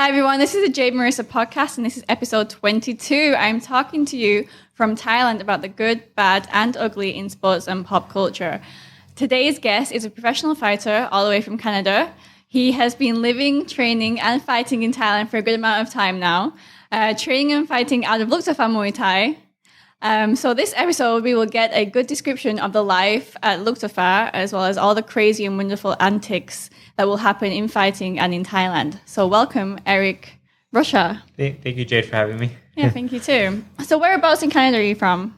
Hi everyone, this is the Jade Marrisa podcast and this is episode 22. I'm talking to you from Thailand about the good, bad and ugly in sports and pop culture. Today's guest is a professional fighter all the way from Canada. He has been living, training and fighting in Thailand for a good amount of time now, training and fighting out of Luktupfah Muay Thai. So this episode, we will get a good description of the life at Luktupfah, as well as all the crazy and wonderful antics that will happen in fighting and in Thailand. So welcome, Eric Rocha. Thank you, Jade, for having me. Yeah, thank you too. So whereabouts in Canada are you from?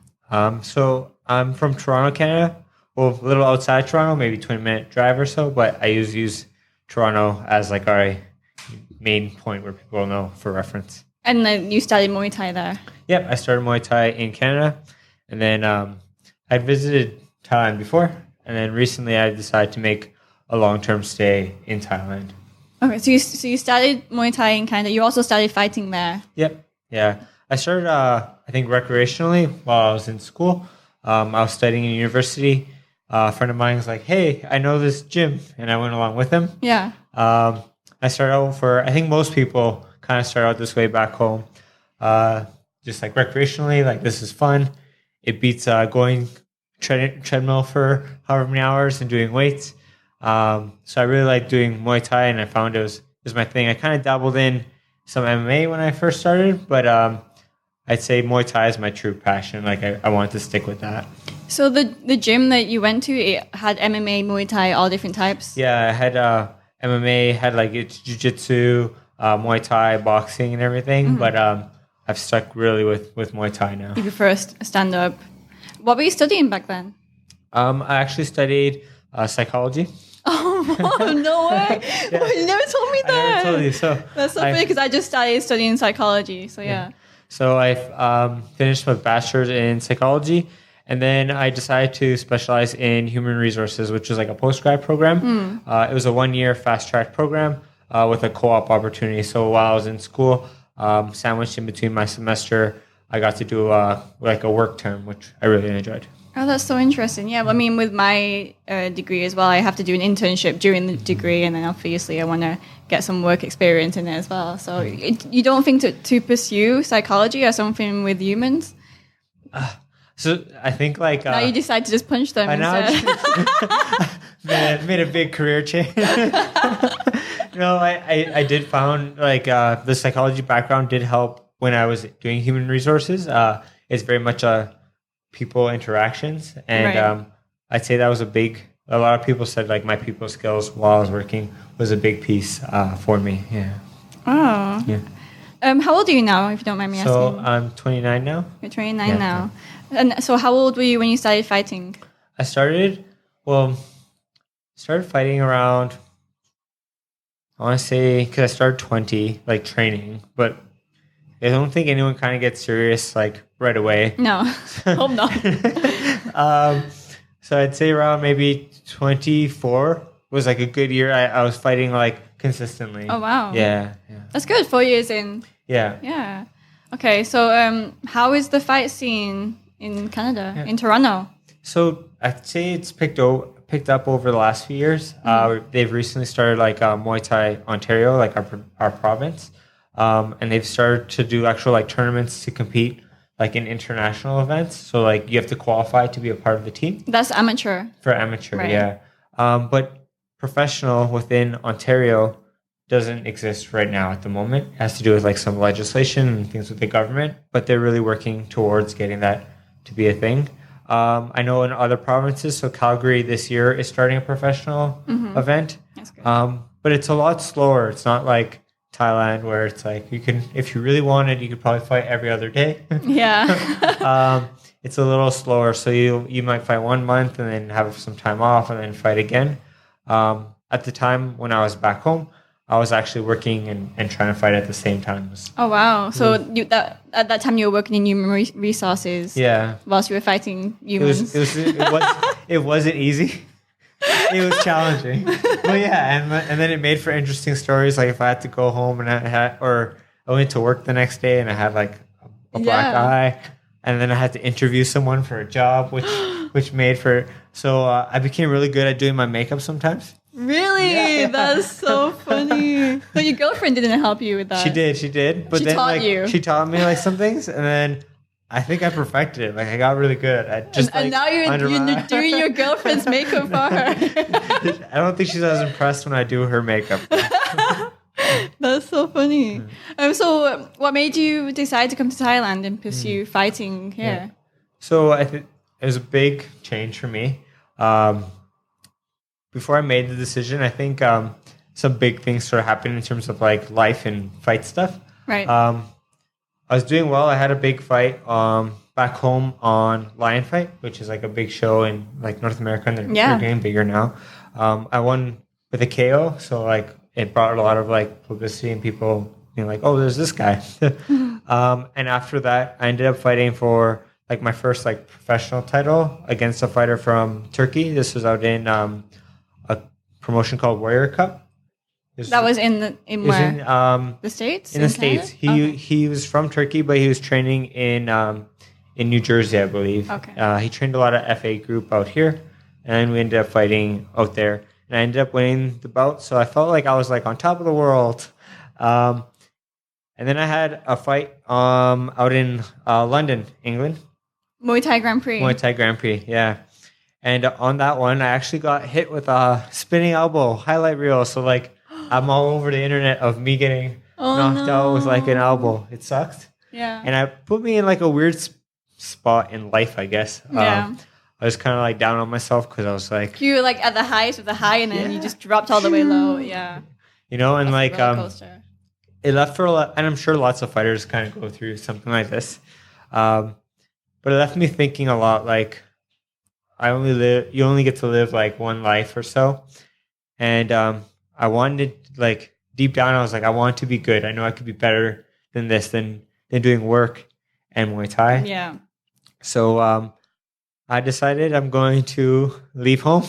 So I'm from Toronto, Canada. Well, a little outside Toronto, maybe 20-minute drive or so, but I usually use Toronto as like our main point where people know for reference. And then you studied Muay Thai there? Yep, I started Muay Thai in Canada, and then I'd visited Thailand before, and then recently I decided to make a long-term stay in Thailand. Okay, so you studied Muay Thai in Canada. You also studied fighting there? Yep, yeah. I started, I think, recreationally while I was in school. I was studying in university. A friend of mine was like, hey, I know this gym, and I went along with him. Yeah. I started out I think most people kind of start out this way back home. Just like recreationally, like this is fun. It beats going treadmill for however many hours and doing weights. So I really like doing Muay Thai, and I found it was my thing. I kind of dabbled in some MMA when I first started, but I'd say Muay Thai is my true passion. Like I wanted to stick with that. So the gym that you went to, it had MMA, Muay Thai, all different types? Yeah, I had MMA, had like it's jiu-jitsu, Muay Thai, boxing and everything, but I've stuck really with Muay Thai now. You prefer stand-up. What were you studying back then? I actually studied psychology. Oh, no way. Yeah. Well, you never told me that. I never told you. So that's so funny because I just started studying psychology. So yeah. So I finished my bachelor's in psychology, and then I decided to specialize in human resources, which is like a postgrad program. It was a 1-year fast-track program with a co-op opportunity. So while I was in school, sandwiched in between my semester, I got to do like a work term, which I really enjoyed. Oh, that's so interesting. Yeah, well, I mean, with my degree as well, I have to do an internship during the degree, and then obviously I want to get some work experience in it as well. So you don't think to pursue psychology or something with humans? So I think like... now you decide to just punch them instead. made a big career change. No, I did found like the psychology background did help when I was doing human resources. It's very much people interactions, and right. I'd say that was a lot of people said like my people skills while I was working was a big piece for me. Yeah. Oh. Yeah. How old are you now, if you don't mind me asking? So I'm 29 now. You're 29 now. And so how old were you when you started fighting? I started fighting around, I want to say, because I started 20, like training, but I don't think anyone kind of gets serious like right away. No, hope not. So I'd say around maybe 24 was like a good year. I was fighting like consistently. Oh, wow. Yeah. That's good, 4 years in. Yeah. Yeah. Okay, so how is the fight scene in Canada, in Toronto? So I'd say it's picked up over the last few years. They've recently started like Muay Thai Ontario, like our province. And they've started to do actual like tournaments to compete like in international events. So like you have to qualify to be a part of the team. That's amateur. For amateur, right. Yeah. But professional within Ontario doesn't exist right now at the moment. It has to do with like some legislation and things with the government, but they're really working towards getting that to be a thing. I know in other provinces, so Calgary this year is starting a professional event. That's good. But it's a lot slower. It's not like Thailand where it's like you can, if you really wanted, you could probably fight every other day. Yeah. It's a little slower, so you might fight 1 month and then have some time off and then fight again. At the time when I was back home, I was actually working and trying to fight at the same time. Oh wow! So at that time you were working in human resources. Yeah. Whilst you were fighting humans. It wasn't easy. It was challenging. Well, yeah, and then it made for interesting stories. Like if I had to go home and I went to work the next day and I had like a black eye, and then I had to interview someone for a job, which made for. So I became really good at doing my makeup sometimes. Really? Yeah. That's so funny. So your girlfriend didn't help you with that. She did. But She then taught like you. she taught me like some things, and then I think I perfected it. Like I got really good at just And now you're doing your girlfriend's makeup for her. I don't think she's as impressed when I do her makeup. That's so funny. So what made you decide to come to Thailand and pursue fighting here? So I think it was a big change for me. Before I made the decision, I think some big things started happening in terms of like life and fight stuff. Right. I was doing well. I had a big fight back home on Lion Fight, which is like a big show in like North America, and they're getting bigger now. I won with a KO, so like it brought a lot of like publicity and people being like, "Oh, there's this guy." And after that, I ended up fighting for like my first like professional title against a fighter from Turkey. This was out in a promotion called Warrior Cup. That was in where? The States? In the States. He was from Turkey, but he was training in New Jersey, I believe. Okay. He trained a lot of FA group out here, and we ended up fighting out there. And I ended up winning the bout, so I felt like I was like on top of the world. And then I had a fight out in London, England. Muay Thai Grand Prix. Muay Thai Grand Prix, yeah. And on that one, I actually got hit with a spinning elbow highlight reel. So like I'm all over the internet of me getting knocked out with like an elbow. It sucked. Yeah. And it put me in like a weird spot in life, I guess. Yeah. I was kind of like down on myself because I was like... You were like at the highest of the high and then you just dropped all the way low. Yeah. You know, and that's like it left for a lot... And I'm sure lots of fighters kind of go through something like this. But it left me thinking a lot like... you only get to live like one life or so. And I wanted like deep down, I was like, I want to be good. I know I could be better than this, than doing work and Muay Thai. Yeah. So I decided I'm going to leave home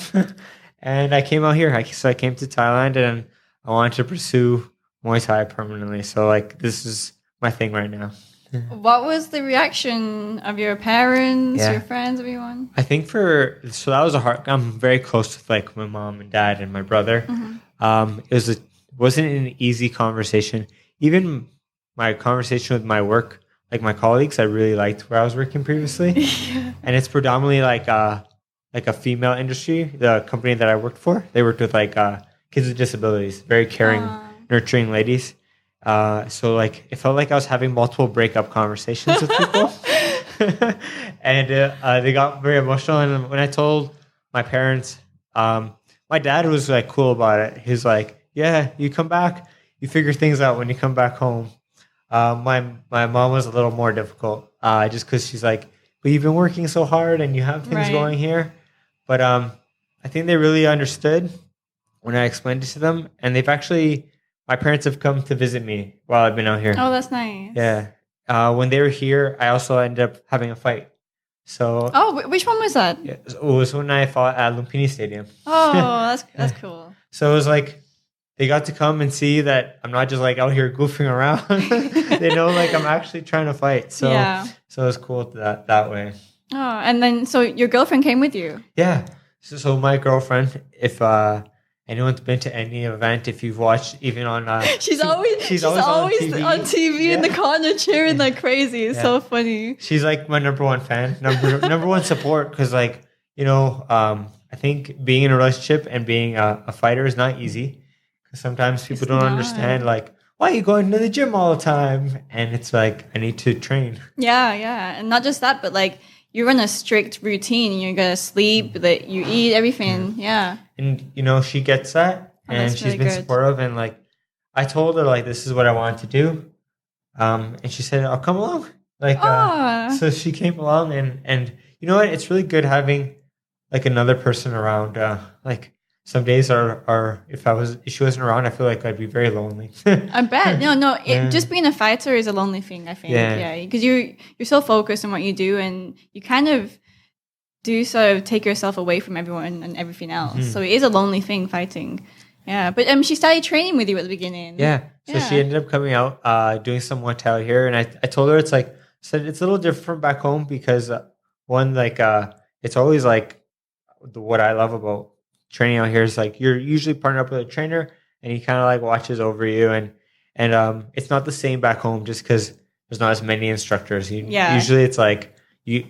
and I came out here. So I came to Thailand and I wanted to pursue Muay Thai permanently. So like, this is my thing right now. What was the reaction of your parents, your friends, everyone? I think so that was I'm very close with like my mom and dad and my brother. Mm-hmm. It wasn't an easy conversation. Even my conversation with my work, like my colleagues, I really liked where I was working previously. And it's predominantly like a female industry. The company that I worked for, they worked with like kids with disabilities, very caring, nurturing ladies. So like it felt like I was having multiple breakup conversations with people. And they got very emotional. And when I told my parents, my dad was like cool about it. He was like, yeah, you come back, you figure things out when you come back home. My mom was a little more difficult, just because she's like, but you've been working so hard and you have things going here. But I think they really understood when I explained it to them. And my parents have come to visit me while I've been out here. Oh, that's nice. Yeah. When they were here, I also ended up having a fight. So. Oh, which one was that? Yeah, it was when I fought at Lumpini Stadium. Oh, that's cool. So it was like they got to come and see that I'm not just like out here goofing around. They know like I'm actually trying to fight. So so it was cool that way. Oh, and then so your girlfriend came with you? Yeah. So my girlfriend, if anyone's been to any event, if you've watched even on she's always on TV in the corner cheering like crazy. It's so funny. She's like my number one fan, number one support, because like, you know, I think being in a relationship and being a fighter is not easy, because sometimes people don't understand like, why are you going to the gym all the time? And it's like, I need to train. Yeah. And not just that, but like you run a strict routine. You're going to sleep, that you eat, everything. Yeah. And, you know, she gets that, and she's really been supportive. And like, I told her like, this is what I want to do. And she said, I'll come along. Like, so she came along, and you know what? It's really good having like another person around. Like some days if she wasn't around, I feel like I'd be very lonely. I bet. No. Just being a fighter is a lonely thing, I think. Yeah. Because you're so focused on what you do, and you kind of do sort of take yourself away from everyone and everything else. Mm-hmm. So it is a lonely thing, fighting. Yeah. But she started training with you at the beginning. Yeah. So she ended up coming out, doing some Muay Thai here, and I told her it's a little different back home, because one, like it's always like what I love about training out here is like you're usually partnered up with a trainer and he kind of like watches over you, and it's not the same back home just because there's not as many instructors. Usually it's like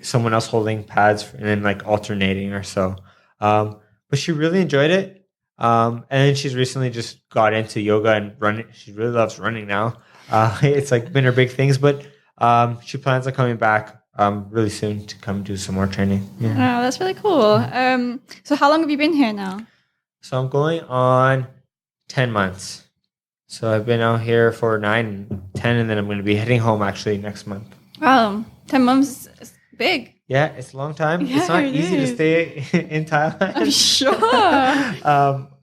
someone else holding pads and then like alternating or so. But she really enjoyed it. And then she's recently just got into yoga and running. She really loves running now. It's like been her big things, but she plans on coming back really soon to come do some more training. Yeah. Oh, that's really cool. So how long have you been here now? So I'm going on 10 months. So I've been out here for 9, 10, and then I'm going to be heading home actually next month. Wow, 10 months is big. Yeah, it's a long time. Yeah, it's not easy to stay in Thailand. I'm sure.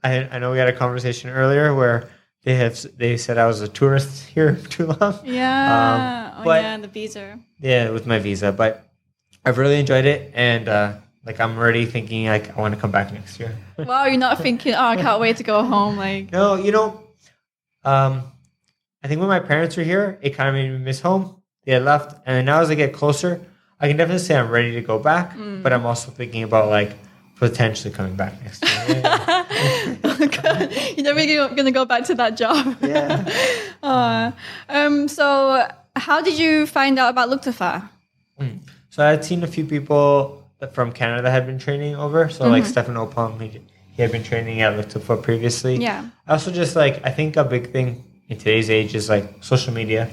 I know we had a conversation earlier where they said I was a tourist here too long. Yeah. The visa. Yeah, with my visa, but I've really enjoyed it, and like I'm already thinking like I want to come back next year. Wow, you're not thinking, I can't wait to go home. Like no, I think when my parents were here, it kind of made me miss home. They had left, and now as I get closer, I can definitely say I'm ready to go back, but I'm also thinking about like potentially coming back next year. Yeah. You're never going to go back to that job. Yeah. So how did you find out about Luktupfah? So I had seen a few people from Canada that had been training over. So like Stefan Opong, he had been training at Luktupfah previously. Yeah. I also just like, I think a big thing in today's age is like social media.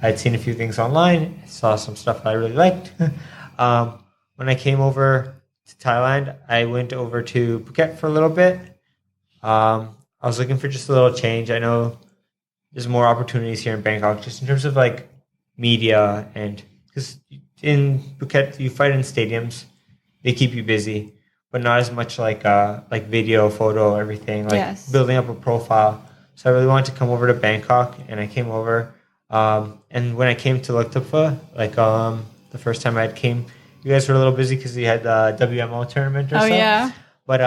I'd seen a few things online, saw some stuff I really liked. When I came over to Thailand, I went over to Phuket for a little bit. I was looking for just a little change. I know there's more opportunities here in Bangkok, just in terms of like media, and because in Phuket you fight in stadiums, they keep you busy, but not as much like video, photo, everything, like building up a profile. So I really wanted to come over to Bangkok, and I came over. And when I came to Luktupfah, like the first time I came, you guys were a little busy because you had the WMO tournament or so. Yeah. But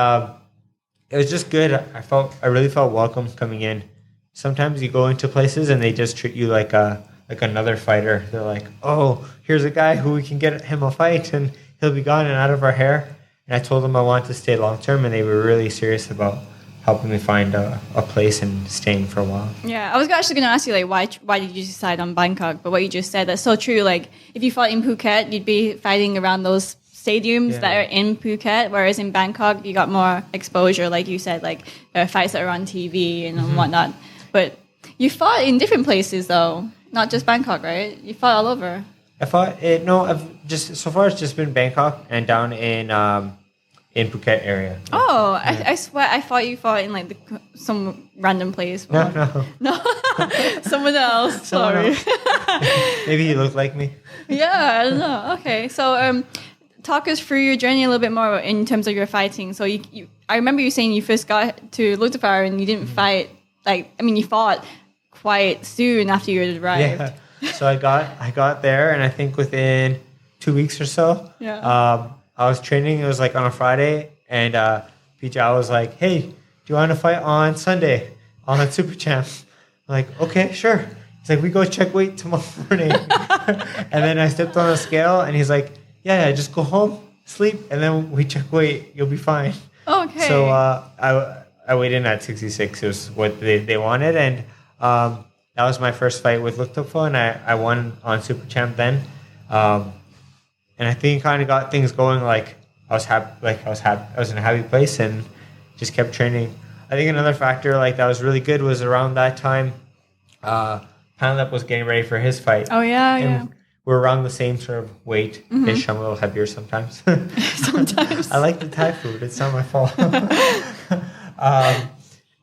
it was just good. I really felt welcome coming in. Sometimes you go into places and they just treat you like another fighter. They're like, oh, here's a guy who we can get him a fight and he'll be gone and out of our hair. And I told them I wanted to stay long term, and they were really serious about helping me find a place and staying for a while. Yeah, I was actually going to ask you, like, why did you decide on Bangkok? But what you just said, that's so true. Like, if you fought in Phuket, you'd be fighting around those stadiums that are in Phuket, whereas in Bangkok, you got more exposure, like you said, like fights that are on TV and whatnot. But you fought in different places, though, not just Bangkok, right? You fought all over. So far it's just been Bangkok and down in Phuket area. Oh, yeah. I swear I thought you fought in like some random place. No. Someone else. Sorry. Maybe he looked like me. Yeah, I don't know. Okay, so talk us through your journey a little bit more in terms of your fighting. So I remember you saying you first got to Luktupfah and you didn't fight. You fought quite soon after you arrived. Yeah. So I got there, and I think within 2 weeks or so. Yeah. I was training. It was like on a Friday, and Pijao was like, "Hey, do you want to fight on Sunday on Super Champ?" I'm like, "Okay, sure." He's like, "We go check weight tomorrow morning," and then I stepped on the scale, and he's like, "Yeah, just go home, sleep, and then we check weight. You'll be fine." Okay. So I weighed in at 66. It was what they wanted, and that was my first fight with Luktupfah, and I won on Super Champ then. And I think kind of got things going. Like I was happy. I was in a happy place and just kept training. I think another factor like that was really good was around that time, Panlep was getting ready for his fight. Oh yeah. We're around the same sort of weight ish. I'm a little heavier sometimes. Sometimes. I like the Thai food. It's not my fault.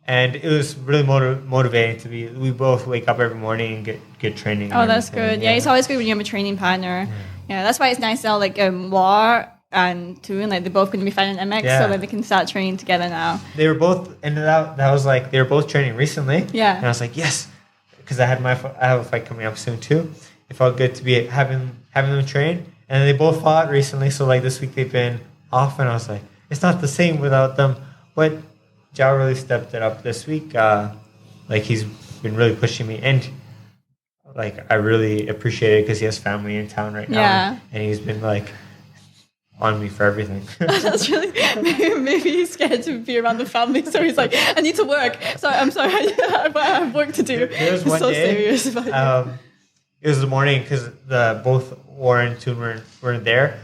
And it was really motivating we both wake up every morning and get good training. Oh, that's good. Yeah, it's always good when you have a training partner. Yeah, that's why it's nice now, like War and Toon, like they're both going to be fighting MX, so that they can start training together now. They were both, and that was like, they were both training recently. Yeah. And I was like, yes, because I have a fight coming up soon too. It felt good to be having them train. And they both fought recently, so like this week they've been off, and I was like, it's not the same without them. But Zhao really stepped it up this week. Like he's been really pushing me, and like I really appreciate it because he has family in town right now, and he's been like on me for everything. That's really maybe he's scared to be around the family, so he's like, I need to work. So I'm sorry, but I have work to do. There was one so day, serious about it. It was the morning because both Warren and Toon weren't there.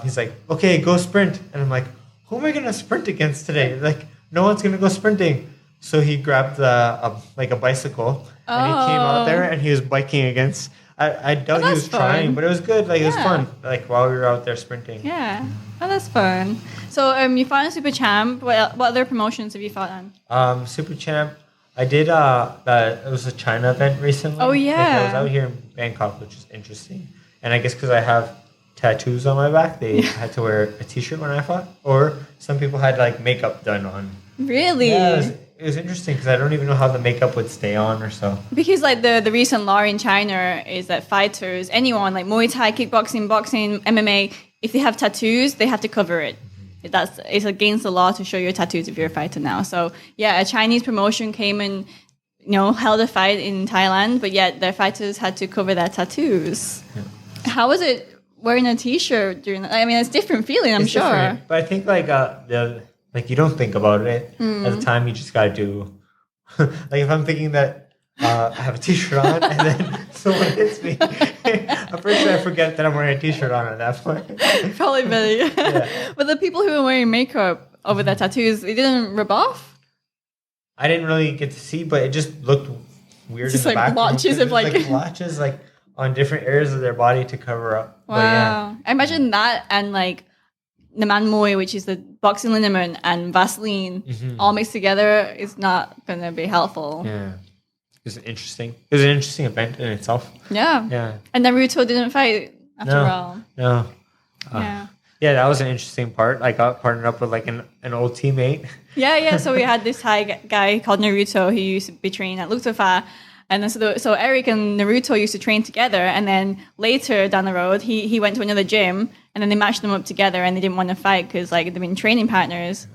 He's like, okay, go sprint. And I'm like, who am I going to sprint against today? Like, no one's going to go sprinting. So he grabbed a bicycle and he came out there and he was biking against. I doubt he was trying, but it was good. Like, it was fun. Like, while we were out there sprinting. Yeah. Oh, that's fun. So you fought in Super Champ. What other promotions have you fought on? Super Champ. I did it was a China event recently. Oh, yeah. Like, I was out here in Bangkok, which is interesting. And I guess because I have tattoos on my back, they had to wear a t-shirt when I fought. Or some people had like makeup done on. Really? Yeah, it was interesting because I don't even know how the makeup would stay on or so. Because like the recent law in China is that fighters, anyone like Muay Thai, kickboxing, boxing, MMA, if they have tattoos, they have to cover it. It's against the law to show your tattoos if you're a fighter now. So yeah, a Chinese promotion came and held a fight in Thailand, but yet their fighters had to cover their tattoos. Yeah. How was it wearing a t-shirt during that? I mean, it's a different feeling, I'm sure. Different. But I think like you don't think about it at the time. You just gotta do. Like if I'm thinking that I have a t-shirt on and then someone hits me, I'm pretty sure I forget that I'm wearing a t-shirt on at that point. Probably better. Yeah. But the people who were wearing makeup over their tattoos, it didn't rub off? I didn't really get to see, but it just looked weird. Just in the like blotches of like blotches like on different areas of their body to cover up. Wow. But yeah. I imagine that and like the man muay, which is the boxing liniment and Vaseline all mixed together is not going to be helpful. Yeah. It was an interesting event in itself. Yeah. Yeah. And Naruto didn't fight after all. No. Yeah. Yeah, that was an interesting part. I got partnered up with like an old teammate. Yeah. So we had this Thai guy called Naruto who used to be trained at Luktupfah. And then so Eric and Naruto used to train together. And then later down the road, he went to another gym and then they matched them up together and they didn't want to fight because like they've been training partners.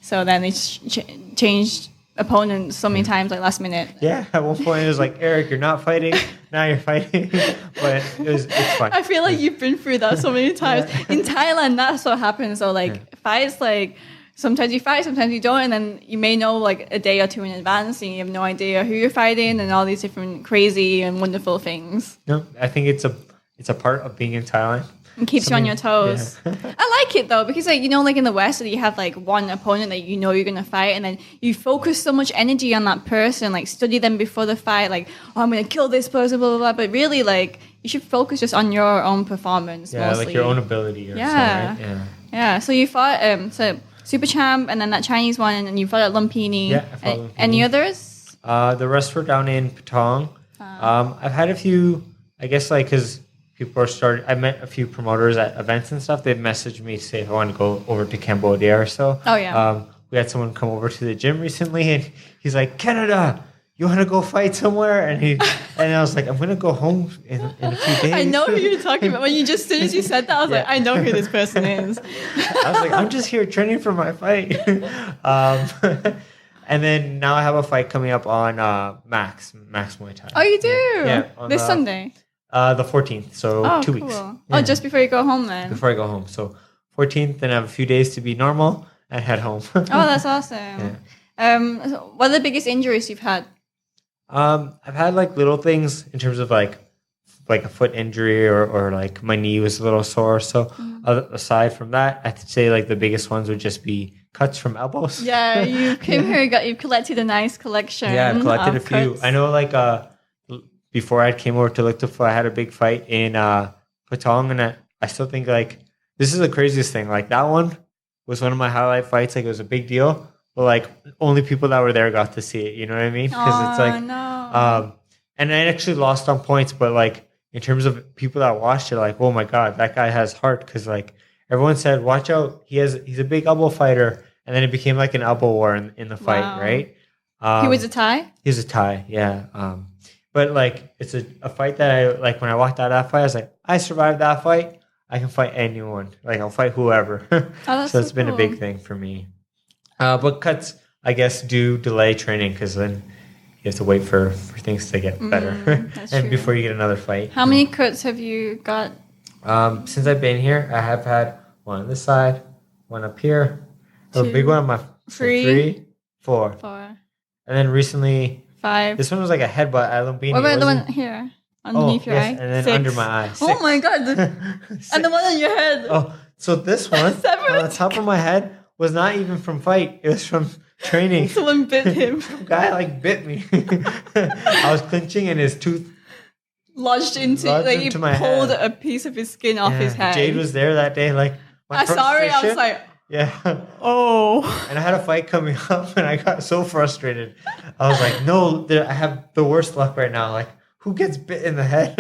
So then they changed opponents so many times, like last minute. Yeah, at one point it was like, Eric, you're not fighting. Now you're fighting. But it's fine. I feel like you've been through that so many times. Yeah. In Thailand, that's what happens. So like fights, like sometimes you fight, sometimes you don't, and then you may know like a day or two in advance and you have no idea who you're fighting and all these different crazy and wonderful things. No, I think it's a part of being in Thailand. It keeps you on your toes. Yeah. I like it though because like like in the West you have like one opponent that you're gonna fight and then you focus so much energy on that person, like study them before the fight, like I'm gonna kill this person, blah blah blah. But really like you should focus just on your own performance. Yeah, mostly. Like your own ability. Or so, right? Yeah. So you fought Super Champ and then that Chinese one and you fought at Lumpini. Yeah, I fought Lumpini. Any others? The rest were down in Patong. I've had a few, I guess like because people are I met a few promoters at events and stuff. They've messaged me to say if I want to go over to Cambodia or so. Oh, yeah. We had someone come over to the gym recently and he's like, Canada, you want to go fight somewhere? And I was like, I'm going to go home in a few days. I know who you're talking about. As soon as you said that, I was like, I know who this person is. I was like, I'm just here training for my fight. And then now I have a fight coming up on Max Muay Thai. Oh, you do? Yeah. This Sunday? The 14th, so 2 weeks. Yeah. Oh, just before you go home then? Before I go home. So 14th, then I have a few days to be normal and head home. Oh, that's awesome. Yeah. What are the biggest injuries you've had? I've had like little things in terms of like a foot injury or like my knee was a little sore. So aside from that, I'd say like the biggest ones would just be cuts from elbows. Yeah, you came here, you've collected a nice collection. Yeah, I've collected a few. Cuts. I know like before I came over to Luktupfah, I had a big fight in Patong, and I still think like this is the craziest thing. Like that one was one of my highlight fights. Like it was a big deal, but like only people that were there got to see it. You know what I mean? Because it's like, and I actually lost on points, but like in terms of people that watched it, like oh my god, that guy has heart. Because like everyone said, watch out, he's a big elbow fighter, and then it became like an elbow war in the fight, right? He was a Thai. He was a Thai, yeah. But like it's a fight that I like when I walked out of that fight, I was like, I survived that fight. I can fight anyone. Like I'll fight whoever. So it's been a big thing for me. But cuts, I guess, do delay training because then you have to wait for things to get better and before you get another fight. How many cuts have you got? Since I've been here, I have had one on this side, one up here, a Two, big one on my 3, 4. 4, And then recently, 5. this one was like a headbutt at Lumbini. What about the one here? Underneath your eye? And then 6. under my eye. 6. Oh my god. And the one on your head. Oh, so this one 7. on the top of my head was not even from fight. It was from training. Someone bit him. Some guy like bit me. I was clenching and his tooth Lodged into he my pulled head. a piece of his skin off his head. Jade was there that day. Like, I saw it. I was like, yeah. oh. And I had a fight coming up, and I got so frustrated. I was like, no, I have the worst luck right now. Like, who gets bit in the head?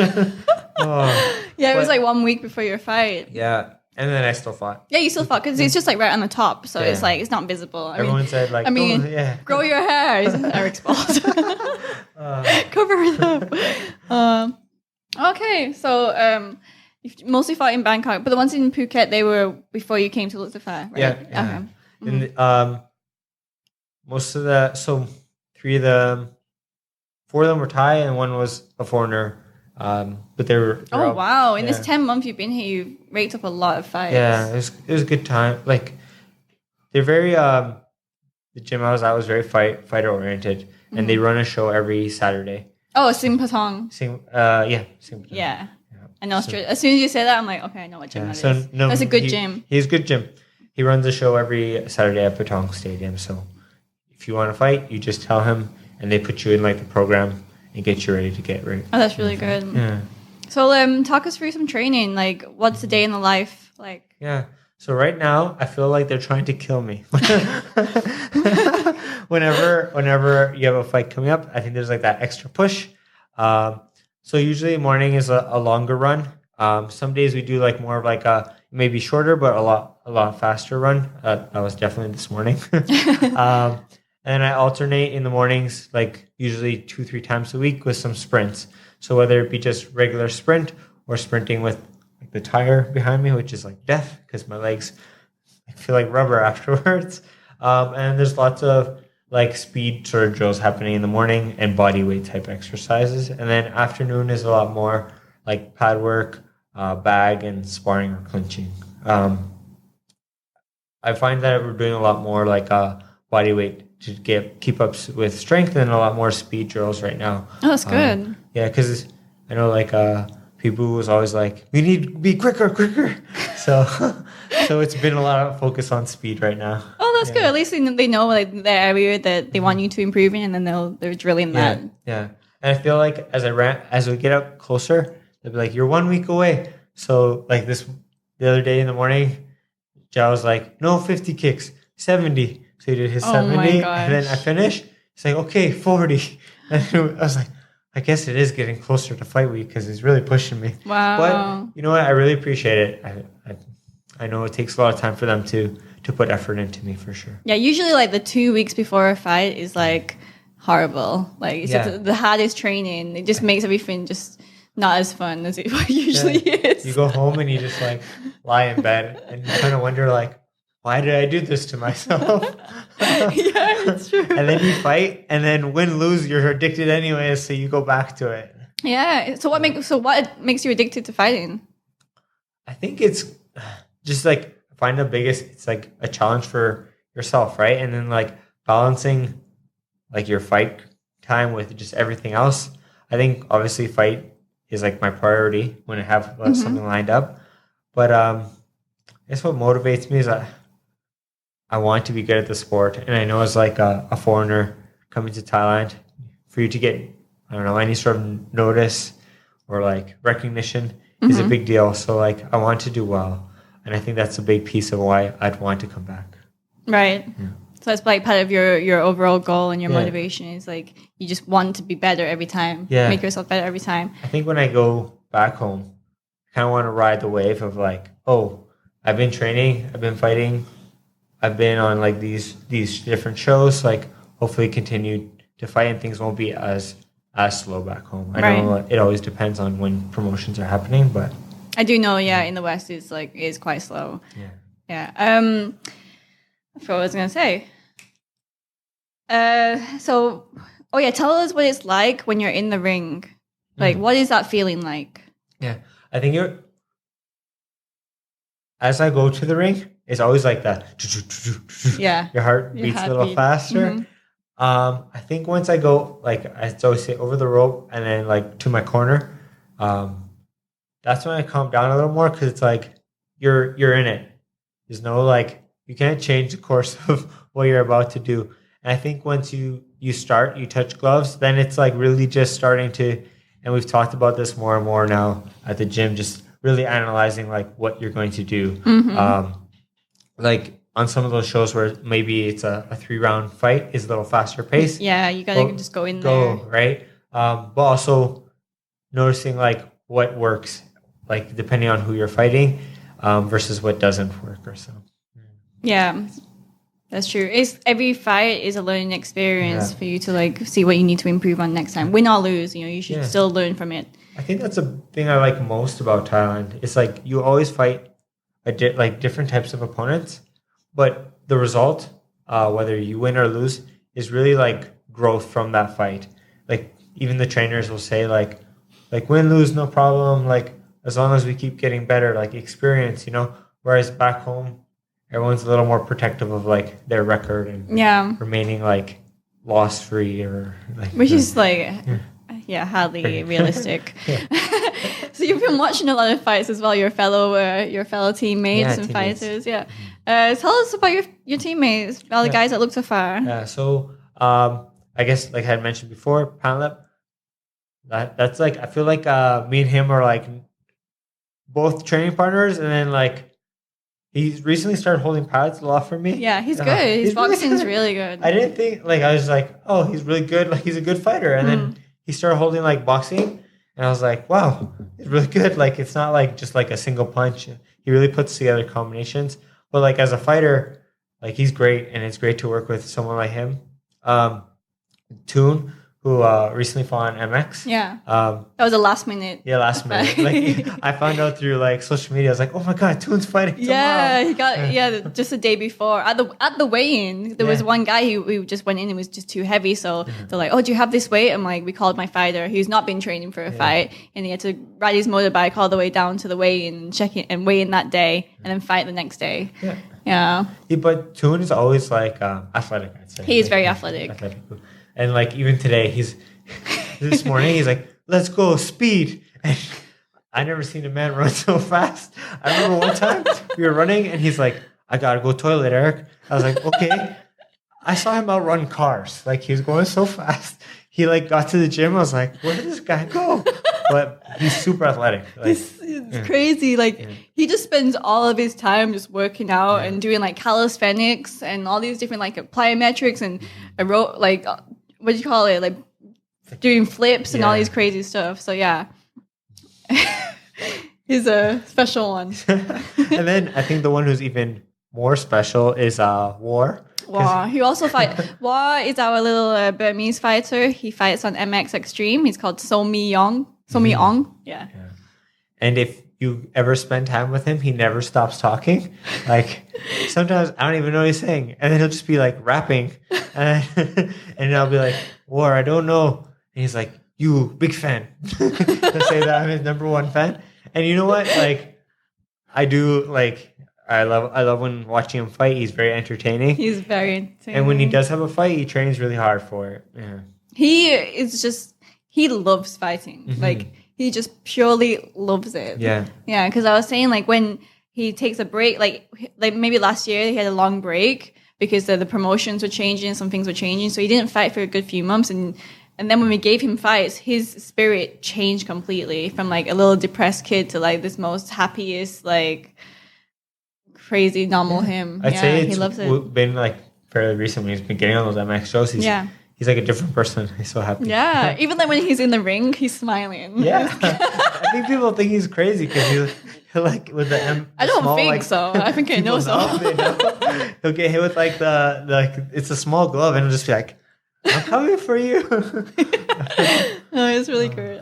Yeah, it was like 1 week before your fight. Yeah. And then I still fought. Yeah, you still fought because it's just like right on the top, so it's like it's not visible. Everyone said like, grow your hair. Is Eric's fault. Cover it up. Okay, so you've mostly fought in Bangkok, but the ones in Phuket, they were before you came to Luktupfah, right? Yeah. Okay. And most of the 4 of them were Thai, and one was a foreigner. But they were. Oh wow! In this 10 months you've been here, you've raked up a lot of fights. Yeah, it was a good time. Like they're very the gym I was at was very fighter oriented, and they run a show every Saturday. Oh, Sing Patong. Sing Patong. Yeah. I know. As soon as you say that, I'm like, okay, I know what gym that is. No, that's a good gym. He's a good gym. He runs a show every Saturday at Patong Stadium. So if you want to fight, you just tell him, and they put you in like the program and get you ready to get ready. Oh, that's really good. Yeah. So talk us through some training. Like, what's the day in the life like? Yeah. So right now, I feel like they're trying to kill me. Whenever you have a fight coming up, I think there's like that extra push. So usually morning is a longer run. Some days we do like more of like a maybe shorter, but a lot faster run. That was definitely this morning. And I alternate in the mornings, like usually 2-3 times a week with some sprints. So whether it be just regular sprint or sprinting with like the tire behind me, which is like death because my legs feel like rubber afterwards. And there's lots of like speed sort of drills happening in the morning and body weight type exercises. And then afternoon is a lot more like pad work, bag and sparring or clinching. I find that we're doing a lot more like body weight to keep up with strength and a lot more speed drills right now. Oh, that's good. Yeah, because I know like people was always like, we need to be quicker. So it's been a lot of focus on speed right now. Oh, that's good. At least they know like the area that they want you to improve in, and then they're drilling that. Yeah. And I feel like as we get up closer, they'll be like, you're 1 week away. So like the other day in the morning, Jao was like, no 50 kicks, 70. So he did his 70, and then I finished. He's like, okay, 40. And I was like, I guess it is getting closer to fight week because he's really pushing me. Wow. But you know what? I really appreciate it. I know it takes a lot of time for them to put effort into me for sure. Yeah, usually like the 2 weeks before a fight is like horrible. Like it's just the hardest training. It just makes everything just not as fun as it usually is. You go home and you just like lie in bed and you kind of wonder like, why did I do this to myself? Yeah, it's true. And then you fight, and then win, lose, you're addicted anyways, so you go back to it. Yeah. So what makes you addicted to fighting? I think it's just like find the biggest. It's like a challenge for yourself, right? And then like balancing like your fight time with just everything else. I think obviously fight is like my priority when I have something lined up. But I guess what motivates me is that I want to be good at the sport. And I know as like a foreigner coming to Thailand, for you to get, I don't know, any sort of notice or like recognition is a big deal. So like I want to do well. And I think that's a big piece of why I'd want to come back. Right. Yeah. So that's like part of your overall goal and your motivation is like you just want to be better every time. Yeah. Make yourself better every time. I think when I go back home, I kind of want to ride the wave of like, oh, I've been training, I've been fighting, I've been on like these different shows, like hopefully continue to fight and things won't be as slow back home. I know it always depends on when promotions are happening, but I do know, in the West it's quite slow. Yeah. I forgot what I was gonna say. Tell us what it's like when you're in the ring. Like, what is that feeling like? Yeah, I think as I go to the ring, it's always like that. Yeah. Your heart beats a little faster. Mhm. I think once I go, like I always say, over the rope and then like to my corner, that's when I calm down a little more because it's like you're in it. There's no like you can't change the course of what you're about to do. And I think once you start, you touch gloves, then it's like really just starting to. And we've talked about this more and more now at the gym, just really analyzing like what you're going to do. Like on some of those shows where maybe it's a 3-round fight is a little faster pace. Yeah, you gotta just go in there. Right. But also noticing like what works, like depending on who you're fighting, versus what doesn't work or so. Yeah, that's true. Every fight is a learning experience for you to like see what you need to improve on next time. Win or lose, you should still learn from it. I think that's a thing I like most about Thailand. It's like you always fight like different types of opponents, but the result, whether you win or lose, is really like growth from that fight. Like even the trainers will say like win, lose, no problem. Like as long as we keep getting better, like experience, Whereas back home, everyone's a little more protective of like their record and remaining like loss free or like. Which is like, hardly realistic. So you've been watching a lot of fights as well. Your fellow teammates and fighters. Yeah. Tell us about your teammates, all the guys at Luktupfah. Yeah. So I guess like I had mentioned before, Panlep. That's like I feel like me and him are like both training partners, and then like he's recently started holding pads a lot for me. Yeah, he's good. His boxing's really good. I didn't think I was like, oh, he's really good. Like he's a good fighter, and then he started holding like boxing, and I was like, wow, he's really good. Like it's not like just like a single punch. He really puts together combinations. But like as a fighter, like he's great, and it's great to work with someone like him. Toon, who recently fought on MX. Yeah. That was a last minute. Yeah, last minute. Like I found out through like social media. I was like, oh my god, Toon's fighting tomorrow. Yeah, he got just the day before at the weigh-in. There was one guy who just went in and was just too heavy. So they're like, oh, do you have this weight? I'm like, we called my fighter who's not been training for a fight, and he had to ride his motorbike all the way down to the weigh-in and check it and weigh in that day, and then fight the next day. Yeah. But Toon is always like athletic. I'd say he is very athletic. And like even today, this morning he's like, "Let's go speed." And I never seen a man run so fast. I remember one time we were running, and he's like, "I gotta go toilet, Eric." I was like, "Okay." I saw him outrun cars. Like he was going so fast. He like got to the gym. I was like, "Where did this guy go?" But he's super athletic. Like, it's crazy. Like he just spends all of his time just working out and doing like calisthenics and all these different like plyometrics and like what do you call it? Like doing flips and all these crazy stuff. So yeah, he's a special one. And then I think the one who's even more special is War. Wow, he also fights. War is our little Burmese fighter. He fights on MX Extreme. He's called Somi Ong. Yeah. And if you ever spend time with him, he never stops talking. Like sometimes I don't even know what he's saying, and then he'll just be like rapping, and I'll be like, "War, I don't know." And he's like, "You big fan?" He'll say that I'm his number one fan. And you know what? Like I do like. I love when watching him fight. He's very entertaining. He's very entertaining. And when he does have a fight, he trains really hard for it. Yeah. He loves fighting. Like he just purely loves it. Yeah. Yeah, because I was saying like when he takes a break, like maybe last year he had a long break because the promotions were changing, some things were changing. So he didn't fight for a good few months. And then when we gave him fights, his spirit changed completely from like a little depressed kid to like this most happiest, like crazy normal him. I'd say he loves it. Been like fairly recent when he's been getting on those MX shows. He's like a different person. He's so happy. Yeah, even like when he's in the ring, he's smiling. Yeah, I think people think he's crazy because he'll like with the M. I don't small, think like, so. I think I know so. He'll get hit with like the it's a small glove and he'll just be like, "I'm coming for you." No, it's really good.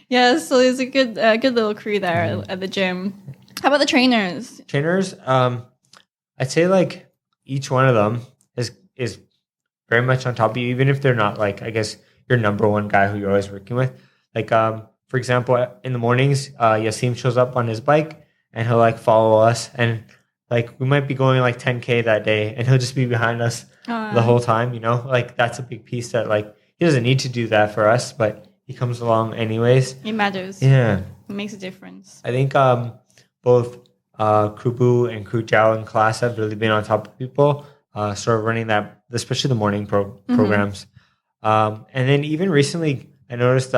Yeah, so there's a good little crew there at the gym. How about the trainers? Trainers, I'd say like each one of them is very much on top of you, even if they're not like I guess your number one guy who you're always working with. Like for example, in the mornings, Yasim shows up on his bike and he'll like follow us, and like we might be going like 10K that day, and he'll just be behind us the whole time. Like that's a big piece that like he doesn't need to do that for us, but he comes along anyways. It matters. Yeah, it makes a difference. I think both Krubu and Kru Jiao in class have really been on top of people, sort of running that, especially the morning programs. And then even recently, I noticed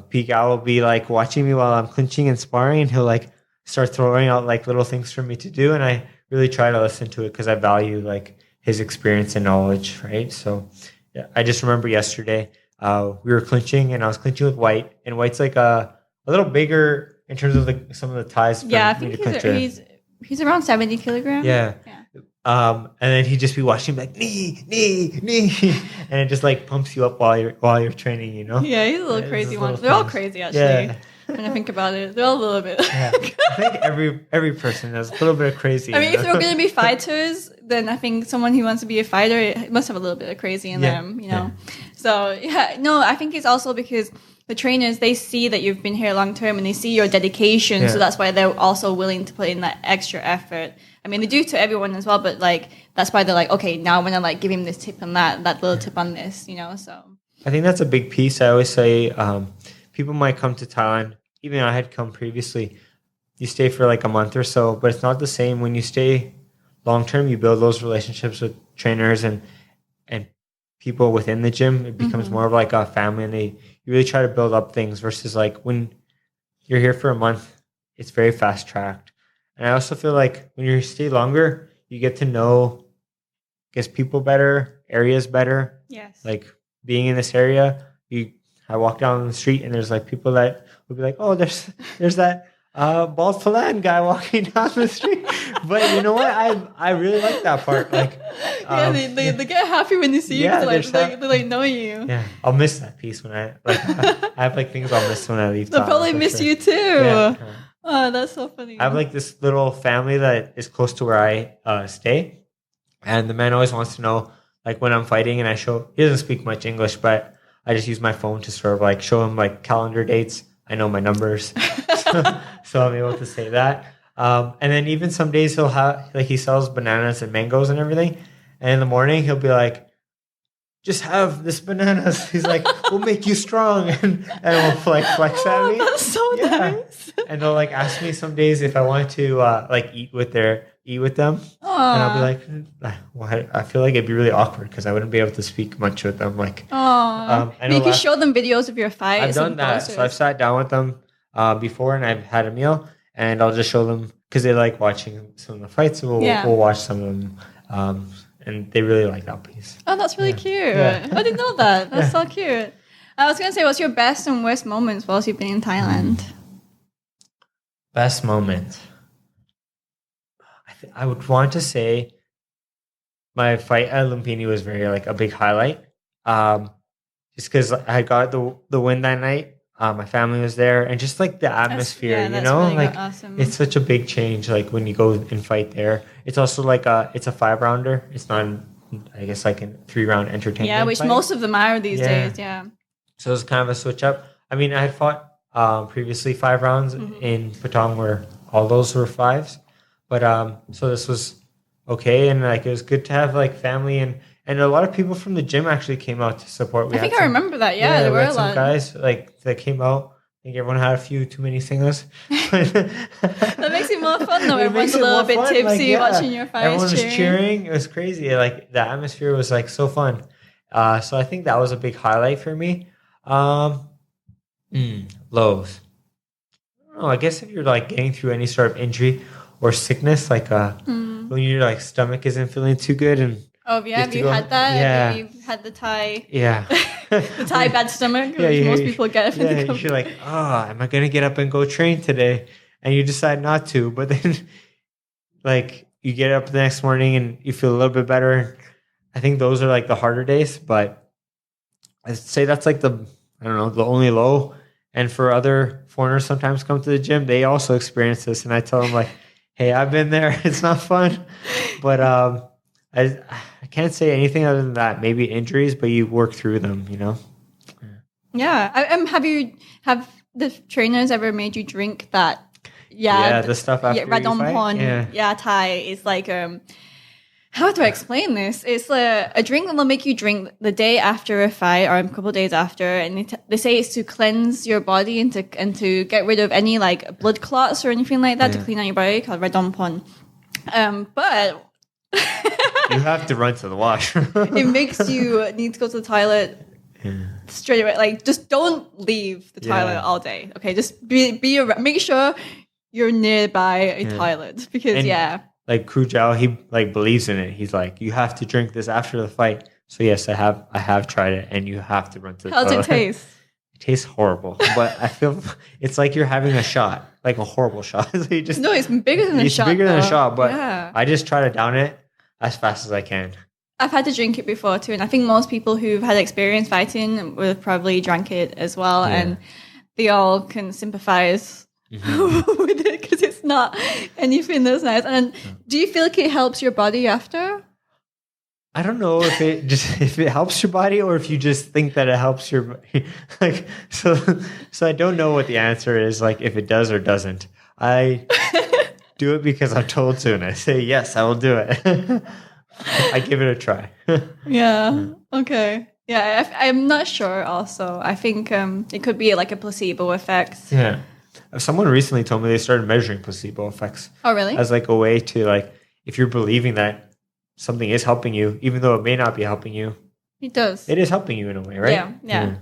P Gal will be like watching me while I'm clinching and sparring, and he'll like start throwing out like little things for me to do, and I really try to listen to it because I value like his experience and knowledge, right? So yeah, I just remember yesterday we were clinching, and I was clinching with White, and White's like a little bigger in terms of some of the ties. Yeah, I think he's around 70 kilograms. Yeah. And then he'd just be watching like knee, and it just like pumps you up while you're training, Yeah, he's a little crazy one. They're all crazy actually. Yeah. When I think about it, they're all a little bit. Yeah. I think every person has a little bit of crazy. I mean, if they're going to be fighters, then I think someone who wants to be a fighter it must have a little bit of crazy in them, Yeah. So I think it's also because the trainers, they see that you've been here long term and they see your dedication, so that's why they're also willing to put in that extra effort. I mean, they do to everyone as well, but like that's why they're like, okay, now I'm gonna like give him this tip and that little tip on this, So I think that's a big piece. I always say people might come to Thailand. Even I had come previously. You stay for like a month or so, but it's not the same when you stay long term. You build those relationships with trainers and people within the gym. It becomes more of like a family, and you really try to build up things versus like when you're here for a month, it's very fast tracked. And I also feel like when you stay longer, you get to know, people better, areas better. Yes. Like being in this area, I walk down the street and there's like people that would be like, oh, there's that bald Phelan guy walking down the street. But you know what? I really like that part. Like, they get happy when they see you. They like know you. Yeah, I'll miss that piece when I have like things I'll miss when I leave. They'll probably miss you too. Yeah. Oh, that's so funny. I have like this little family that is close to where I stay, and the man always wants to know like when I'm fighting, and he doesn't speak much English, but I just use my phone to sort of like show him like calendar dates. I know my numbers, so I'm able to say that. And then even some days he'll have like he sells bananas and mangoes and everything, and in the morning he'll be like, just have this bananas. He's like, we'll make you strong, and we'll like flex at me. That's so nice. And they'll like ask me some days if I want to like eat with them. Aww. And I'll be like, well, I feel like it'd be really awkward because I wouldn't be able to speak much with them. Like, you can show them videos of your fights. I've done that. So I've sat down with them before, and I've had a meal, and I'll just show them because they like watching some of the fights. So we'll watch some of them. And they really like that piece. Oh, that's really cute. Yeah. I didn't know that. That's so cute. I was going to say, what's your best and worst moments whilst you've been in Thailand? Best moment. I would want to say my fight at Lumpini was very like a big highlight. Just because I got the win that night. My family was there, and just like the atmosphere, really like awesome. It's such a big change. Like when you go and fight there, it's also like it's a 5-rounder. It's not, I guess, like a 3-round entertainment. Yeah, which fight. Most of them are these days. Yeah. So it was kind of a switch up. I mean, I had fought previously 5 rounds in Patong where all those were 5s, but so this was okay, and like it was good to have like family and a lot of people from the gym actually came out to support. I remember that. Yeah, there were a lot. Some guys like that came out. I think everyone had a few too many singers. That makes it more fun though. Everyone's a little bit tipsy watching your fights. Everyone was cheering. It was crazy. Like the atmosphere was like so fun. So I think that was a big highlight for me. Lows. I don't know. I guess if you're like getting through any sort of injury or sickness, like when your like stomach isn't feeling too good and have you had that? Yeah. Have you had the Thai? Yeah. The Thai bad stomach, which most people get. You're like, am I going to get up and go train today? And you decide not to, but then like you get up the next morning and you feel a little bit better. I think those are like the harder days, but I'd say that's like the only low. And for other foreigners sometimes come to the gym, they also experience this. And I tell them like, hey, I've been there. It's not fun. But I can't say anything other than that. Maybe injuries, but you work through them, Yeah. Have the trainers ever made you drink that the stuff after you fight. Muay Thai is like how do I explain this? It's a drink that will make you drink the day after a fight or a couple of days after, and they say it's to cleanse your body and to get rid of any like blood clots or anything like that, to clean out your body, called Radompon. But you have to run to the washroom. It makes you need to go to the toilet straight away. Like, just don't leave the toilet all day. Okay, just be around. Make sure you're nearby a toilet because like Krujao, he like believes in it. He's like, you have to drink this after the fight. So yes, I have tried it, and you have to run to the toilet. How does it taste? It tastes horrible, but I feel it's like you're having a shot, like a horrible shot. So it's bigger than a shot. It's bigger than a shot, but I just try to down it as fast as I can. I've had to drink it before too, and I think most people who've had experience fighting would have probably drank it as well, and they all can sympathize with it because it's not anything that's nice. And do you feel like it helps your body after? I don't know if it helps your body or if you just think that it helps your body. Like so I don't know what the answer is. Like if it does or doesn't. I do it because I'm told to, and I say yes, I will do it. I give it a try. Okay. Yeah, I'm not sure. Also, I think it could be like a placebo effect. Yeah. Someone recently told me they started measuring placebo effects. Oh, really? As like a way to like, if you're believing that something is helping you, even though it may not be helping you. It does. It is helping you in a way, right? Yeah.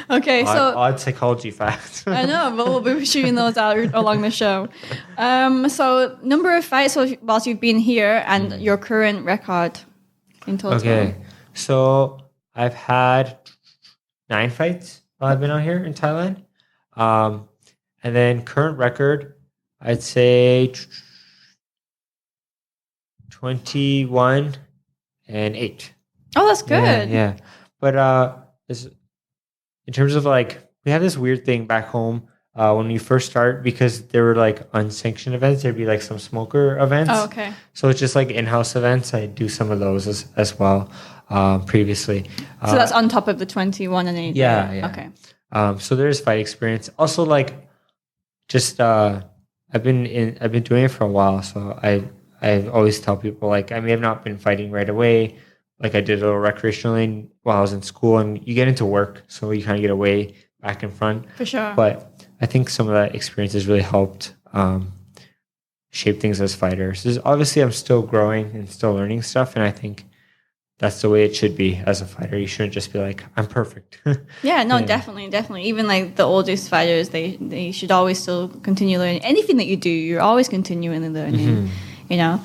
Okay, so odd psychology facts. I know, but we'll be shooting those out along the show. So number of fights whilst you've been here and your current record in total. Okay, so I've had 9 fights while I've been out here in Thailand. And then current record, I'd say 21-8. Oh, that's good. Yeah. But in terms of like, we have this weird thing back home when you first start, because there were like unsanctioned events. There'd be like some smoker events. Oh, okay. So it's just like in-house events. I do some of those as well previously. So that's on top of the 21 and 8. Yeah. Okay. So there's fight experience. Also, like, just I've been doing it for a while. So I always tell people, like, I may have not been fighting right away. Like I did a little recreationally while I was in school, and you get into work, so you kind of get away back and front. For sure. But I think some of that experience has really helped shape things as fighters. Obviously, I'm still growing and still learning stuff, and I think that's the way it should be as a fighter. You shouldn't just be like, I'm perfect. Definitely. Even like the oldest fighters, they should always still continue learning. Anything that you do, you're always continually learning. You know,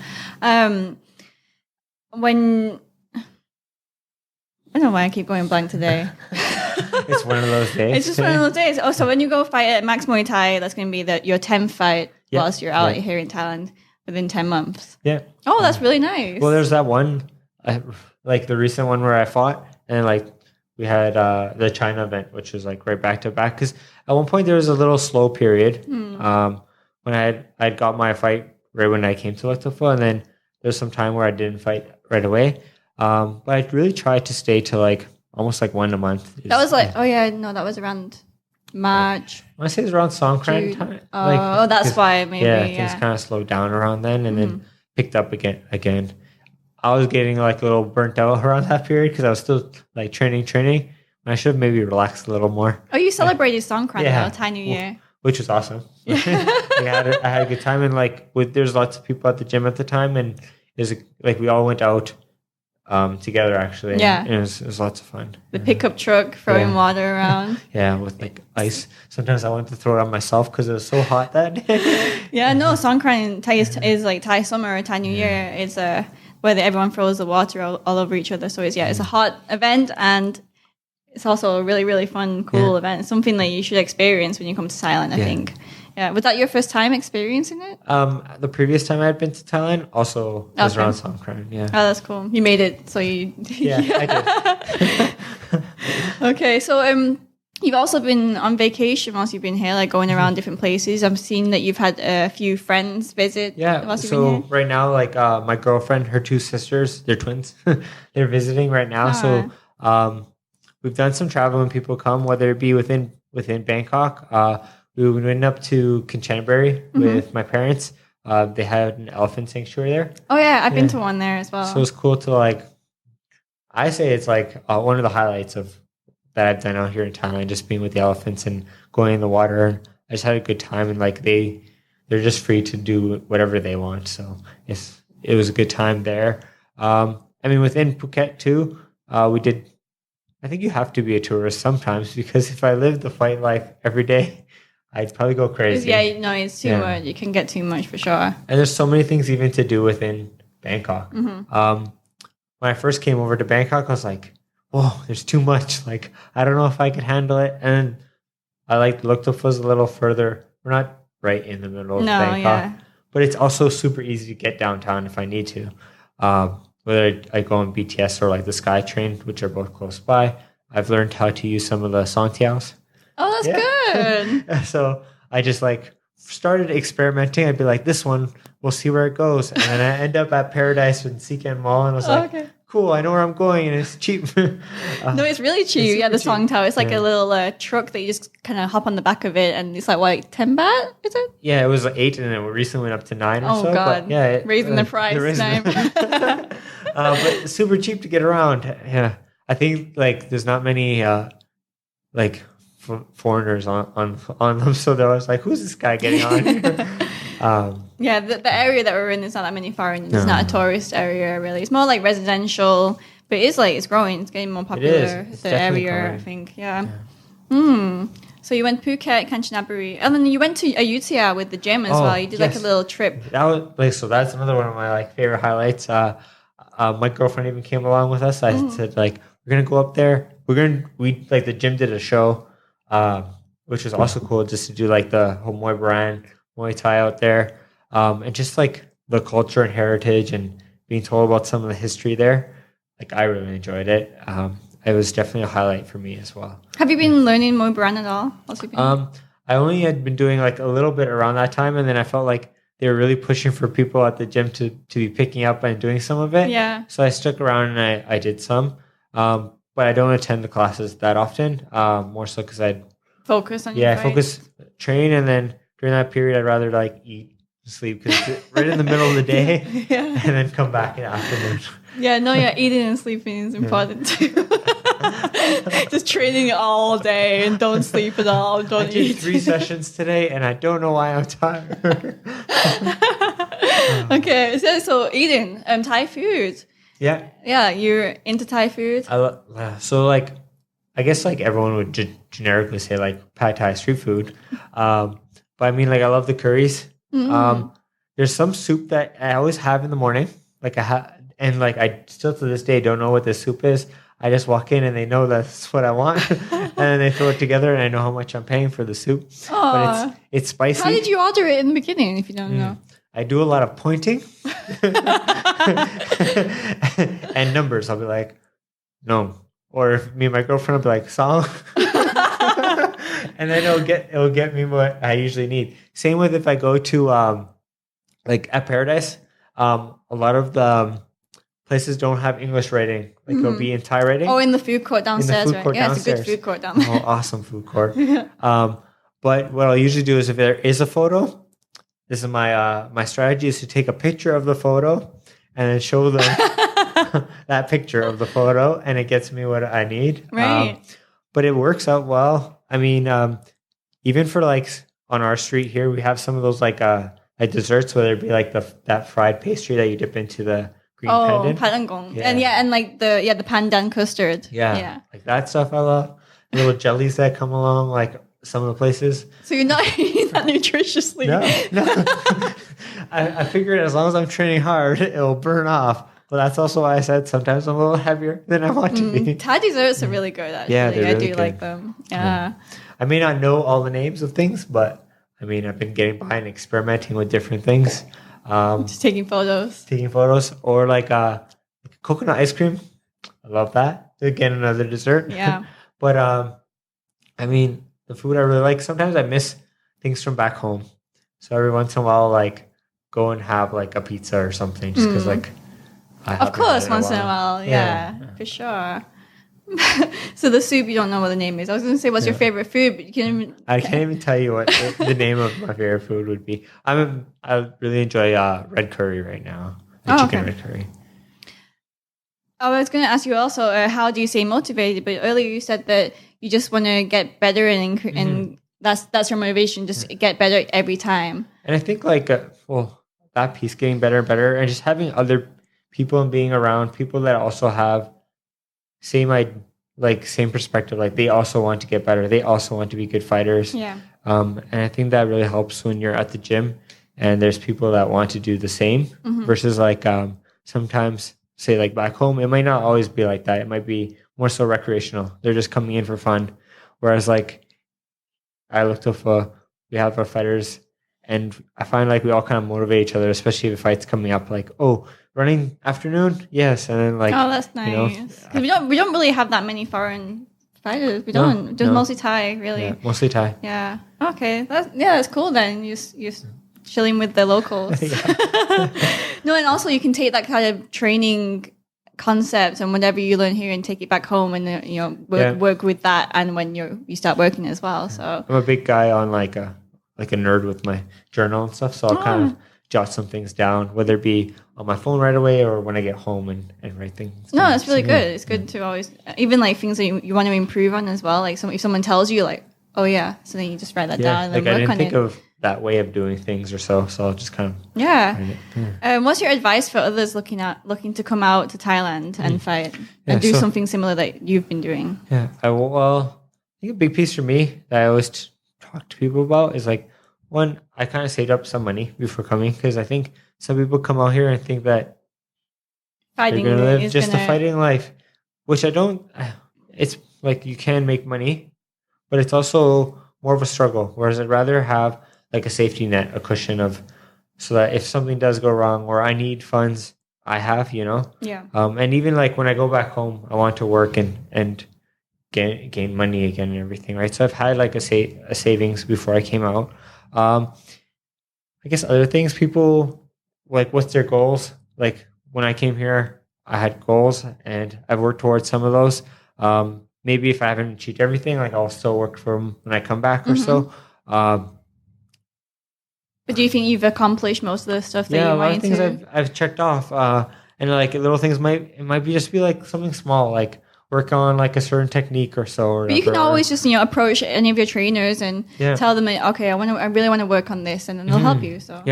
when I don't know why I keep going blank today. It's one of those days. It's just one of those days. Oh, so when you go fight at Max Muay Thai, that's going to be your 10th fight whilst you're out here in Thailand within 10 months. Yeah. Oh, that's really nice. Well, there's that one, like the recent one where I fought, and like we had the China event, which was like right back to back. Because at one point there was a little slow period when I'd got my fight right when I came to Luktupfah, and then there's some time where I didn't fight right away. But I really tried to stay to like almost like 1 a month. That was like, that was around March. I want to say it was around Songkran time. That's why maybe. Yeah, things kind of slowed down around then, and then picked up again. I was getting like a little burnt out around that period because I was still like training. And I should have maybe relaxed a little more. Oh, you celebrated Songkran though, Thai New Year. Which was awesome. I had a good time, and like there's lots of people at the gym at the time, and like we all went out together actually. Yeah. And it was lots of fun. The pickup truck throwing water around. With like ice. Sometimes I wanted to throw it on myself because it was so hot that day. Songkran in Thai is like Thai summer or Thai New Year. It's where everyone throws the water all over each other. So it's a hot event, and it's also a really, really fun, cool event. It's something that you should experience when you come to Thailand, I think. Yeah. Was that your first time experiencing it? The previous time I had been to Thailand also was around Songkran. Yeah. Oh, that's cool. You made it. So you... I did. Okay. So you've also been on vacation whilst you've been here, like going around different places. I've seen that you've had a few friends visit whilst you've been here. So right now, like my girlfriend, her 2 sisters, they're twins. They're visiting right now. So we've done some travel when people come, whether it be within Bangkok. we went up to Kanchanaburi with my parents. They had an elephant sanctuary there. Oh yeah, I've been to one there as well. So it's cool to like. I say it's like one of the highlights of that I've done out here in Thailand, just being with the elephants and going in the water. And I just had a good time, and like they're just free to do whatever they want. So it was a good time there. I mean, within Phuket too, we did. I think you have to be a tourist sometimes, because if I lived the fight life every day, I'd probably go crazy. Yeah, no, it's too much. You can get too much for sure. And there's so many things even to do within Bangkok. When I first came over to Bangkok, I was like, whoa, there's too much. Like, I don't know if I could handle it. And I like Luktupfah's a little further. We're not right in the middle of Bangkok. But it's also super easy to get downtown if I need to. Whether I go on BTS or like the SkyTrain, which are both close by. I've learned how to use some of the songtiaos. Oh, that's good. So I just like started experimenting. I'd be like, this one, we'll see where it goes. And then I end up at Paradise and Seacan Mall, and I was like, cool, I know where I'm going, and it's cheap. No, it's really cheap. The Song Tower. It's like a little truck that you just kind of hop on the back of it, and it's like 10 baht, is it? Yeah, it was like 8, and then we recently went up to 9 or so. Oh, God. But yeah, raising the price. But it's super cheap to get around. Yeah. I think like there's not many like foreigners on them, so they was like, who's this guy getting on here? The area that we're in, there's not that many foreigners. It's not a tourist area really. It's more like residential, but it's growing. It's getting more popular. It's the area growing. I think. So you went Phuket, Kanchanaburi, and then you went to Ayutthaya with the gym as well. You did like a little trip. That was like, so that's another one of my like favorite highlights. My girlfriend even came along with us. I said like, we're gonna go up there. We like the gym did a show, which was also cool, just to do like the whole Muay Thai out there, and just like the culture and heritage and being told about some of the history there. Like I really enjoyed it. It was definitely a highlight for me as well. Have you been learning Muay Thai at all? I only had been doing like a little bit around that time, and then I felt like they were really pushing for people at the gym to be picking up and doing some of it. Yeah. So I stuck around and I did some, but I don't attend the classes that often. More so because I'd focus on your fight. Train, and then during that period I'd rather like eat, sleep, because it's right in the middle of the day, and then come back in the afternoon. Eating and sleeping is important too. Just training all day and don't sleep at all. Don't eat. I did 3 sessions today, and I don't know why I'm tired. Okay, so eating Thai food. Yeah, you're into Thai food. So like, I guess like everyone would generically say like Pad Thai street food, but I mean like I love the curries. There's some soup that I always have in the morning, like and like I still to this day don't know what this soup is. I just walk in and they know that's what I want, and then they throw it together, and I know how much I'm paying for the soup. But it's spicy. How did you order it in the beginning, if you don't know? I do a lot of pointing and numbers. I'll be like, no. Or if me and my girlfriend will be like, song. And then it'll get me what I usually need. Same with if I go to like at Paradise, a lot of the places don't have English writing. Like it'll be in Thai writing. Oh, in the food court downstairs, right? Yeah, downstairs. It's a good food court down there. Oh, awesome food court. But what I'll usually do is if there is a photo, this is my strategy is to take a picture of the photo and then show them that picture of the photo, and it gets me what I need. Right. But it works out well. I mean, even for like on our street here, we have some of those like desserts, whether it be like that fried pastry that you dip into the green pandan. Palangong. Yeah. And like the pandan custard. Yeah. Like that stuff I love. Little jellies that come along, like some of the places. So you're not eating that nutritiously. No. I figured as long as I'm training hard, it'll burn off. But that's also why I said sometimes I'm a little heavier than I want to be. Thai desserts are really good, actually. Yeah, I do like them. Yeah. I may not know all the names of things, but I mean, I've been getting by and experimenting with different things. Just taking photos. Or like coconut ice cream. I love that. Again, another dessert. Yeah. But I mean, the food I really like. Sometimes I miss things from back home. So every once in a while, like go and have like a pizza or something, just because like. Of course, once in a while. Yeah, for sure. So the soup, you don't know what the name is. I was going to say, what's your favorite food? But you I can't even tell you what the name of my favorite food would be. I really enjoy red curry right now. Chicken red curry. I was going to ask you also, how do you stay motivated? But earlier you said that you just want to get better and that's your motivation, just get better every time. And I think that piece, getting better and better, and just having other people and being around people that also have same perspective. Like they also want to get better. They also want to be good fighters. Yeah. And I think that really helps when you're at the gym and there's people that want to do the same versus sometimes say like back home, it might not always be like that. It might be more so recreational. They're just coming in for fun. Whereas like I Luktupfah, we have our fighters and I find like we all kind of motivate each other, especially if a fight's coming up like, oh, running afternoon? Yes. And then like, oh, that's nice. Because we don't really have that many foreign fighters. We don't. Just mostly Thai, really. Yeah, mostly Thai. Yeah. Okay. That's cool then. You're chilling with the locals. No, and also you can take that kind of training concept and whatever you learn here and take it back home and work with that, and when you start working as well. So I'm a big guy on like a nerd with my journal and stuff. So I'll kind of jot some things down, whether it be on my phone right away or when I get home and write things. No, that's really good. It's good to always, even like things that you want to improve on as well. Like if someone tells you like, oh yeah, so then you just write that down and then work on it. I didn't think of that way of doing things or so I'll just kind of what's your advice for others looking to come out to Thailand and fight and do something similar that you've been doing? I think a big piece for me that I always talk to people about is like, one, I kind of saved up some money before coming because I think some people come out here and think that fighting they're going to live just a fighting life, which I don't. It's like you can make money, but it's also more of a struggle. Whereas I'd rather have like a safety net, a cushion so that if something does go wrong or I need funds, I have, Yeah. And even like when I go back home, I want to work and gain money again and everything, right? So I've had like a savings before I came out. I guess other things, people like, what's their goals? Like when I came here, I had goals and I've worked towards some of those. Maybe if I haven't achieved everything, like I'll still work for them when I come back or so. But do you think you've accomplished most of the stuff that you wanted to? Yeah, a lot of things I've checked off. And like little things might be just be like something small, like work on like a certain technique or so. But you can always just approach any of your trainers and tell them, okay, I really want to work on this, and then they'll help you. So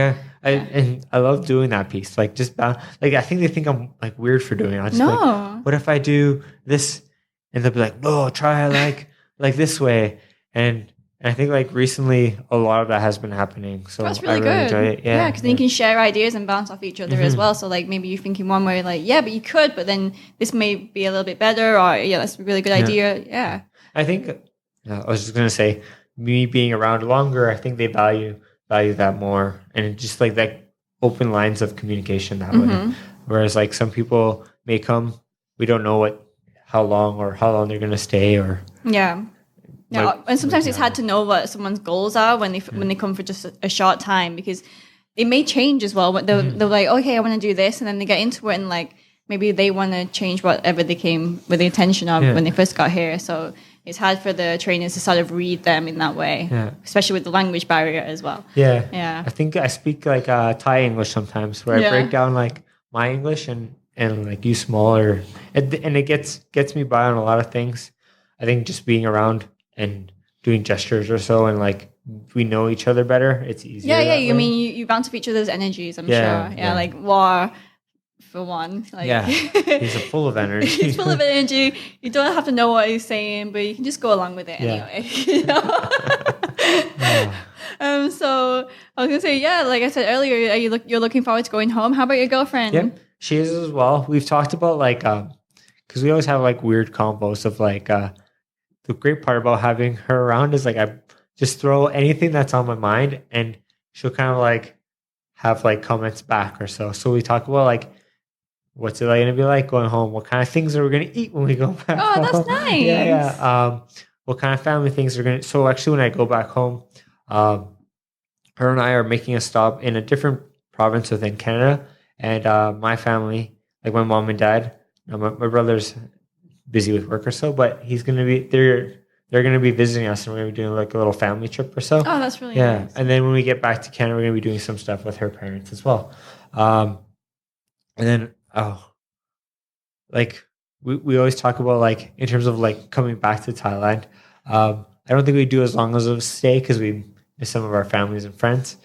and I love doing that piece. Like just like I think they think I'm like weird for doing it. I'm just like, what if I do this? And they'll be like, no, try like this way. And I think like recently a lot of that has been happening. So that's really I really enjoy it. Yeah, because then you can share ideas and bounce off each other as well. So like maybe you're thinking one way, like, yeah, but you could, but then this may be a little bit better, or that's a really good idea. Yeah. I think I was just gonna say, me being around longer, I think they value that more, and just like that open lines of communication that way. Whereas like some people may come, we don't know how long they're gonna stay, or Yeah, and sometimes it's hard to know what someone's goals are when they come for just a short time, because it may change as well. They're like, okay, I want to do this, and then they get into it and like maybe they want to change whatever they came with the intention of when they first got here. So it's hard for the trainers to sort of read them in that way, especially with the language barrier as well. Yeah. I think I speak like Thai English sometimes, where I break down like my English and like use smaller, and it gets me by on a lot of things. I think just being around and doing gestures or so, and like we know each other better, it's easier. Yeah. I mean, you bounce off each other's energies, I'm sure. Yeah, like War, for one. Like, he's full of energy. He's full of energy. You don't have to know what he's saying, but you can just go along with it anyway. So I was gonna say, like I said earlier, you're looking forward to going home. How about your girlfriend? Yep, she is as well. We've talked about like because we always have like weird combos of like the great part about having her around is like I just throw anything that's on my mind and she'll kind of like have like comments back or so. So we talk about like, what's it going to be like going home? What kind of things are we going to eat when we go back home? That's nice. Yeah. What kind of family things are going to... So actually when I go back home, her and I are making a stop in a different province within Canada. And my family, like my mom and dad, my brothers busy with work or so. But he's going to be they're going to be visiting us, and we're going to be doing like a little family trip or so. Oh, that's really yeah. nice. And then when we get back to Canada, we're going to be doing some stuff with her parents as well. And then like we always talk about like in terms of like coming back to Thailand. I don't think we do as long as a stay because we miss some of our families and friends.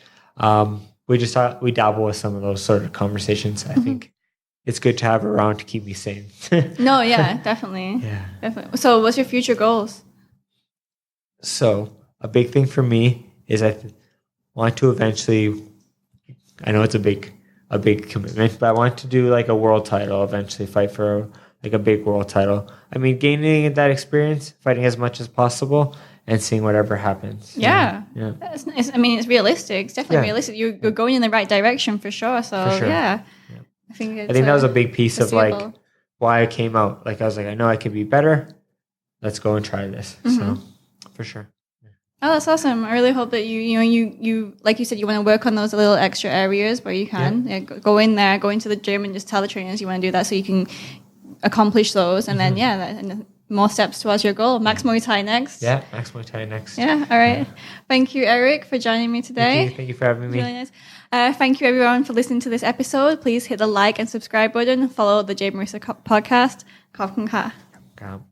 We just thought we dabble with some of those sort of conversations. I think it's good to have around to keep me sane. No, yeah, definitely. Yeah. Definitely. So what's your future goals? So a big thing for me is I want to eventually, I know it's a big commitment, but I want to do like a world title, eventually fight for like a big world title. I mean, gaining that experience, fighting as much as possible and seeing whatever happens. Yeah. Yeah. I mean, it's realistic. It's definitely realistic. You're going in the right direction for sure. So For sure. yeah. I think that was a big piece of like foreseeable. why I came out. Like I was like, I know I could be better. Let's go and try this. So for sure. Oh, that's awesome. I really hope that you like you said, you want to work on those little extra areas where you can. Yeah, go in there, go into the gym and just tell the trainers you want to do that so you can accomplish those. And then, and more steps towards your goal. Max Muay Thai next. Yeah, Max Muay Thai next. Yeah, all right. Thank you, Eric, for joining me today. Thank you for having me. Really nice. Thank you, everyone, for listening to this episode. Please hit the like and subscribe button. Follow the Jade Marrisa podcast. ขอบคุณค่ะ